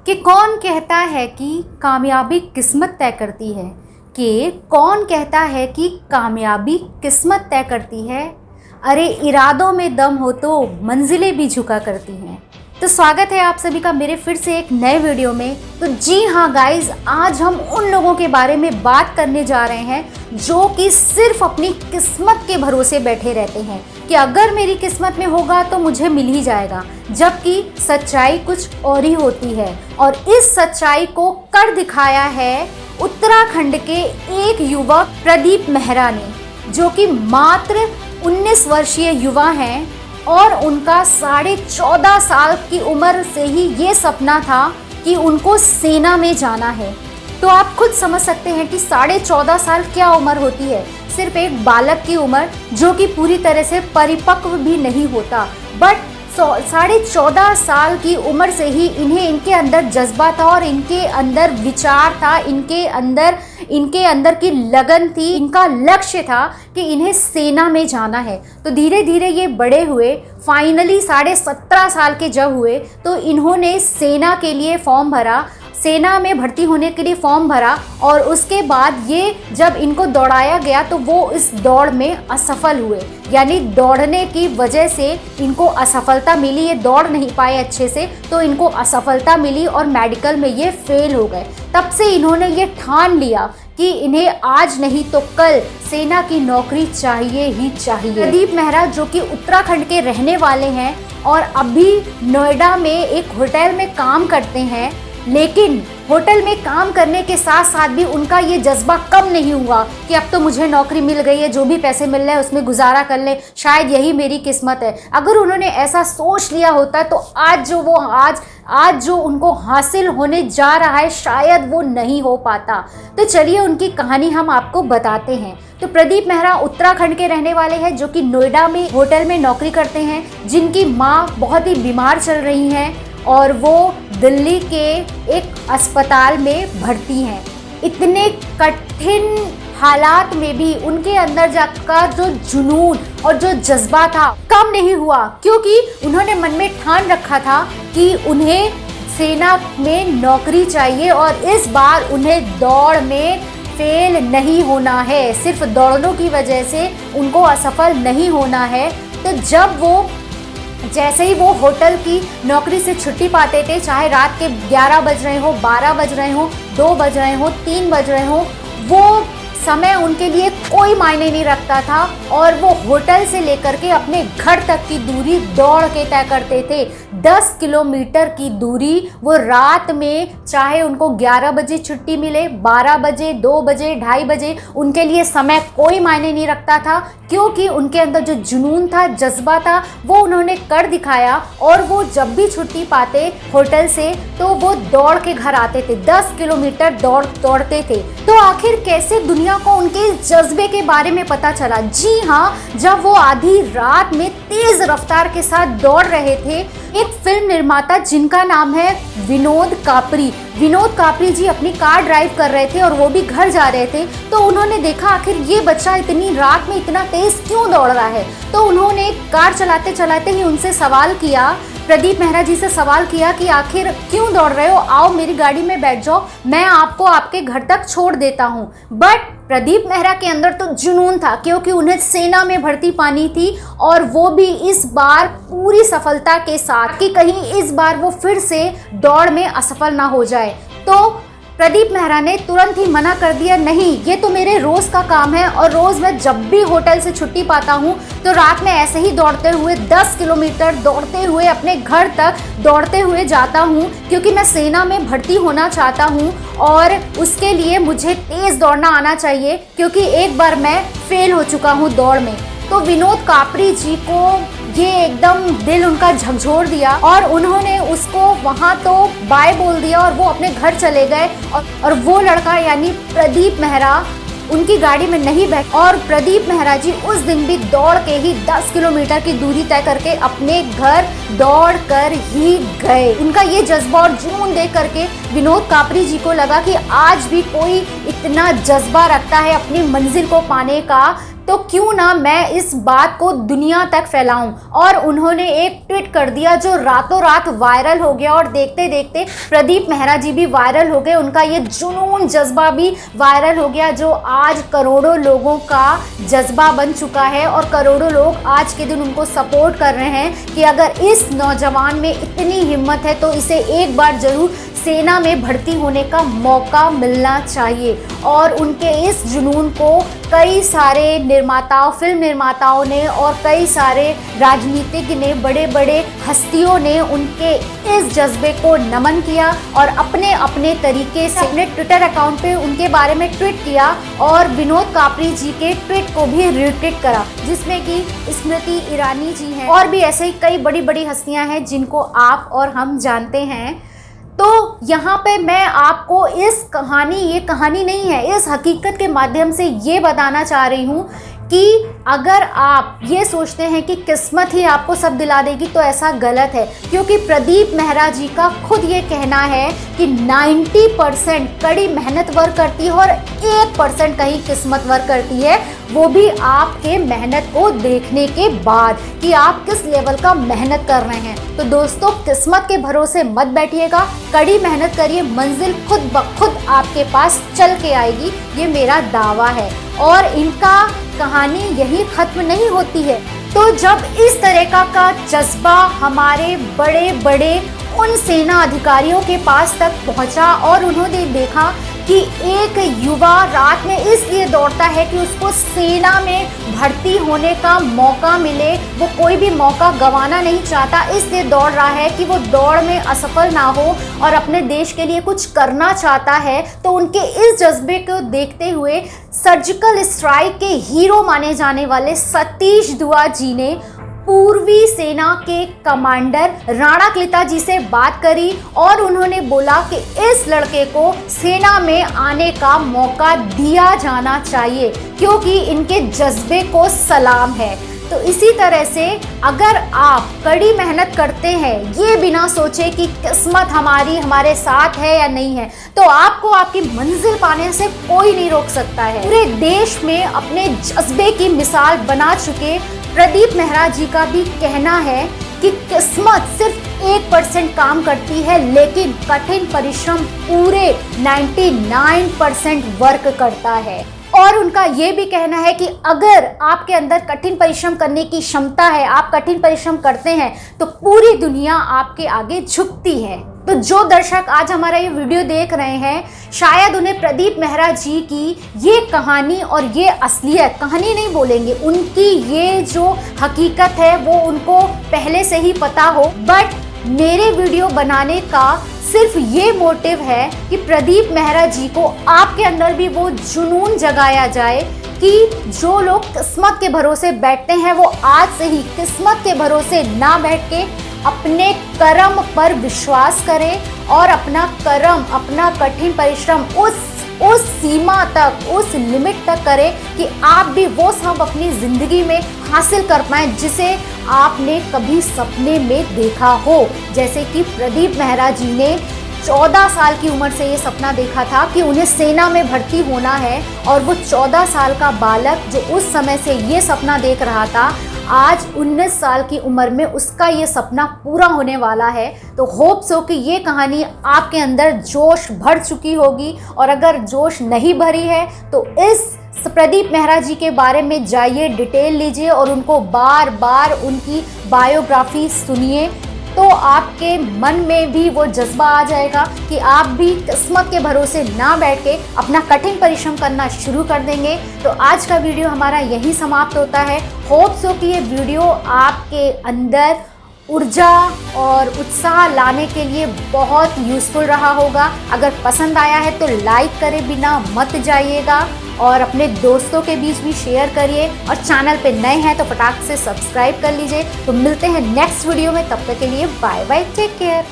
कि कौन कहता है कि कामयाबी किस्मत तय करती है, कि कौन कहता है कि कामयाबी किस्मत तय करती है। अरे इरादों में दम हो तो मंजिलें भी झुका करती हैं। तो स्वागत है आप सभी का मेरे फिर से एक नए वीडियो में। तो जी हाँ गाइज, आज हम उन लोगों के बारे में बात करने जा रहे हैं जो कि सिर्फ अपनी किस्मत के भरोसे बैठे रहते हैं कि अगर मेरी किस्मत में होगा तो मुझे मिल ही जाएगा, जबकि सच्चाई कुछ और ही होती है। और इस सच्चाई को कर दिखाया है उत्तराखंड के एक युवक प्रदीप मेहरा ने, जो कि मात्र 19 वर्षीय युवा हैं और उनका 14.5 साल की उम्र से ही ये सपना था कि उनको सेना में जाना है। तो आप खुद समझ सकते हैं कि 14.5 साल क्या उम्र होती है। सिर्फ एक बालक की उम्र जो कि पूरी तरह से परिपक्व भी नहीं होता, बट 14.5 साल की उम्र से ही इनके अंदर जज्बा था और इनके अंदर विचार था, इनके अंदर की लगन थी, इनका लक्ष्य था कि इन्हें सेना में जाना है। तो धीरे धीरे ये बड़े हुए, फाइनली 17.5 साल के जब हुए तो इन्होंने सेना के लिए फॉर्म भरा, सेना में भर्ती होने के लिए फॉर्म भरा। और उसके बाद ये जब इनको दौड़ाया गया तो वो इस दौड़ में असफल हुए, यानी दौड़ने की वजह से इनको असफलता मिली। ये दौड़ नहीं पाए अच्छे से तो इनको असफलता मिली और मेडिकल में ये फेल हो गए। तब से इन्होंने ये ठान लिया कि इन्हें आज नहीं तो कल सेना की नौकरी चाहिए ही चाहिए। प्रदीप मेहरा जो कि उत्तराखंड के रहने वाले हैं और अभी नोएडा में एक होटल में काम करते हैं, लेकिन होटल में काम करने के साथ साथ भी उनका ये जज्बा कम नहीं हुआ कि अब तो मुझे नौकरी मिल गई है, जो भी पैसे मिल रहे हैं उसमें गुजारा कर ले, शायद यही मेरी किस्मत है। अगर उन्होंने ऐसा सोच लिया होता तो आज जो उनको हासिल होने जा रहा है शायद वो नहीं हो पाता। तो चलिए उनकी कहानी हम आपको बताते हैं। तो प्रदीप मेहरा उत्तराखंड के रहने वाले हैं जो कि नोएडा में होटल में नौकरी करते हैं, जिनकी माँ बहुत ही बीमार चल रही हैं और वो दिल्ली के एक अस्पताल में भर्ती हैं। इतने कठिन हालात में भी उनके अंदर जाकर जो जुनून और जो जज्बा था कम नहीं हुआ, क्योंकि उन्होंने मन में ठान रखा था कि उन्हें सेना में नौकरी चाहिए और इस बार उन्हें दौड़ में फेल नहीं होना है, सिर्फ दौड़ने की वजह से उनको असफल नहीं होना है। तो जैसे ही वो होटल की नौकरी से छुट्टी पाते थे, चाहे रात के 11 बज रहे हो, 12 बज रहे हो, 2 बज रहे हो, 3 बज रहे हो, वो समय उनके लिए कोई मायने नहीं रखता था और वो होटल से लेकर के अपने घर तक की दूरी दौड़ के तय करते थे। 10 किलोमीटर की दूरी वो रात में, चाहे उनको 11 बजे छुट्टी मिले, 12 बजे, 2 बजे, 2:30 बजे, उनके लिए समय कोई मायने नहीं रखता था, क्योंकि उनके अंदर जो जुनून था, जज्बा था, वो उन्होंने कर दिखाया। और वो जब भी छुट्टी पाते होटल से तो वो दौड़ के घर आते थे, 10 किलोमीटर दौड़ते थे। तो आखिर कैसे दुनिया को उनके जज्बे के बारे में पता चला? जी हाँ, जब वो आधी रात में तेज रफ्तार के साथ दौड़ रहे थे, एक फिल्म निर्माता जिनका नाम है विनोद कापरी जी अपनी कार ड्राइव कर रहे थे और वो भी घर जा रहे थे। तो उन्होंने देखा आखिर ये बच्चा इतनी रात में इतना तेज क्यों दौड़ रहा है। तो उन्होंने कार चलाते चलाते ही उनसे सवाल किया, प्रदीप मेहरा जी से सवाल किया कि आखिर क्यों दौड़ रहे हो, आओ मेरी गाड़ी में बैठ जाओ, मैं आपको आपके घर तक छोड़ देता हूँ। बट प्रदीप मेहरा के अंदर तो जुनून था, क्योंकि उन्हें सेना में भर्ती पानी थी और वो भी इस बार पूरी सफलता के साथ, कि कहीं इस बार वो फिर से दौड़ में असफल ना हो जाए। तो प्रदीप मेहरा ने तुरंत ही मना कर दिया, नहीं, ये तो मेरे रोज़ का काम है और रोज़ मैं जब भी होटल से छुट्टी पाता हूँ तो रात में ऐसे ही दौड़ते हुए 10 किलोमीटर दौड़ते हुए अपने घर तक दौड़ते हुए जाता हूँ, क्योंकि मैं सेना में भर्ती होना चाहता हूँ और उसके लिए मुझे तेज़ दौड़ना आना चाहिए, क्योंकि एक बार मैं फेल हो चुका हूँ दौड़ में। तो विनोद कापरी जी को ये एकदम दिल उनका झकझोर दिया और उन्होंने उसको वहाँ तो बाय बोल दिया और वो अपने घर चले गए। और वो लड़का यानी प्रदीप मेहरा उनकी गाड़ी में नहीं बैठ, और प्रदीप मेहरा जी उस दिन भी दौड़ के ही 10 किलोमीटर की दूरी तय करके अपने घर दौड़ कर ही गए। उनका ये जज्बा और जुनून देख करके विनोद कापरी जी को लगा कि आज भी कोई इतना जज्बा रखता है अपनी मंजिल को पाने का तो क्यों ना मैं इस बात को दुनिया तक फैलाऊं। और उन्होंने एक ट्वीट कर दिया जो रातों रात वायरल हो गया, और देखते देखते प्रदीप मेहरा जी भी वायरल हो गए, उनका ये जुनून जज्बा भी वायरल हो गया, जो आज करोड़ों लोगों का जज्बा बन चुका है। और करोड़ों लोग आज के दिन उनको सपोर्ट कर रहे हैं कि अगर इस नौजवान में इतनी हिम्मत है तो इसे एक बार ज़रूर सेना में भर्ती होने का मौका मिलना चाहिए। और उनके इस जुनून को कई सारे निर्माताओं, फिल्म निर्माताओं ने और कई सारे राजनीतिज्ञ ने, बड़े बड़े हस्तियों ने उनके इस जज्बे को नमन किया और अपने अपने तरीके से अपने ट्विटर अकाउंट पे उनके बारे में ट्वीट किया, और विनोद कापरी जी के ट्वीट को भी रीट्वीट करा, जिसमें कि स्मृति ईरानी जी हैं और भी ऐसे ही कई बड़ी बड़ी हस्तियां हैं जिनको आप और हम जानते हैं। तो यहाँ पे मैं आपको इस कहानी, ये कहानी नहीं है, इस हकीकत के माध्यम से ये बताना चाह रही हूँ कि अगर आप ये सोचते हैं कि किस्मत ही आपको सब दिला देगी तो ऐसा गलत है। क्योंकि प्रदीप मेहरा जी का खुद ये कहना है कि 90% कड़ी मेहनत वर्क करती है और 1% कहीं किस्मत वर्क करती है, वो भी आपके मेहनत को देखने के बाद कि आप किस लेवल का मेहनत कर रहे हैं। तो दोस्तों, किस्मत के भरोसे मत बैठिएगा, कड़ी मेहनत करिए, मंजिल खुद ब खुद आपके पास चल के आएगी, ये मेरा दावा है। और इनका कहानी यही खत्म नहीं होती है। तो जब इस तरह का जज्बा हमारे बड़े बड़े उन सेना अधिकारियों के पास तक पहुंचा और उन्होंने देखा कि एक युवा रात में इसलिए दौड़ता है कि उसको सेना में भर्ती होने का मौका मिले, वो कोई भी मौका गंवाना नहीं चाहता, इसलिए दौड़ रहा है कि वो दौड़ में असफल ना हो और अपने देश के लिए कुछ करना चाहता है। तो उनके इस जज्बे को देखते हुए सर्जिकल स्ट्राइक के हीरो माने जाने वाले सतीश दुआ जी ने पूर्वी सेना के कमांडर राणा क्लिता जी से बात करी और उन्होंने बोला कि इस लड़के को सेना में आने का मौका दिया जाना चाहिए, क्योंकि इनके जज्बे को सलाम है। तो इसी तरह से अगर आप कड़ी मेहनत करते हैं, ये बिना सोचे कि किस्मत हमारे साथ है या नहीं है, तो आपको आपकी मंजिल पाने से कोई नहीं रोक सकता है। पूरे देश में अपने जज्बे की मिसाल बना चुके प्रदीप मेहरा जी का भी कहना है कि किस्मत सिर्फ 1% काम करती है, लेकिन कठिन परिश्रम पूरे 99% वर्क करता है। और उनका ये भी कहना है कि अगर आपके अंदर कठिन परिश्रम करने की क्षमता है, आप कठिन परिश्रम करते हैं, तो पूरी दुनिया आपके आगे झुकती है। तो जो दर्शक आज हमारा ये वीडियो देख रहे हैं, शायद उन्हें प्रदीप मेहरा जी की ये कहानी और ये असलियत, कहानी नहीं बोलेंगे, उनकी ये जो हकीकत है वो उनको पहले से ही पता हो। बट मेरे वीडियो बनाने का सिर्फ ये मोटिव है कि प्रदीप मेहरा जी को आपके अंदर भी वो जुनून जगाया जाए कि जो लोग किस्मत के भरोसे बैठते हैं वो आज से ही किस्मत के भरोसे ना बैठ के अपने कर्म पर विश्वास करें और अपना कर्म, अपना कठिन परिश्रम उस सीमा तक, उस लिमिट तक करें कि आप भी वो सब अपनी ज़िंदगी में हासिल कर पाएँ जिसे आपने कभी सपने में देखा हो। जैसे कि प्रदीप मेहरा जी ने 14 साल की उम्र से ये सपना देखा था कि उन्हें सेना में भर्ती होना है, और वो 14 साल का बालक जो उस समय से ये सपना देख रहा था, आज 19 साल की उम्र में उसका ये सपना पूरा होने वाला है। तो होप्स हो कि ये कहानी आपके अंदर जोश भर चुकी होगी, और अगर जोश नहीं भरी है तो इस प्रदीप मेहरा जी के बारे में जाइए, डिटेल लीजिए और उनको बार बार उनकी बायोग्राफी सुनिए, तो आपके मन में भी वो जज्बा आ जाएगा कि आप भी किस्मत के भरोसे ना बैठ के अपना कठिन परिश्रम करना शुरू कर देंगे। तो आज का वीडियो हमारा यही समाप्त होता है। होप्स हो कि ये वीडियो आपके अंदर ऊर्जा और उत्साह लाने के लिए बहुत यूज़फुल रहा होगा। अगर पसंद आया है तो लाइक करे बिना मत जाइएगा और अपने दोस्तों के बीच भी शेयर करिए, और चैनल पे नए हैं तो फटाक से सब्सक्राइब कर लीजिए। तो मिलते हैं नेक्स्ट वीडियो में, तब तक के लिए बाय बाय, टेक केयर।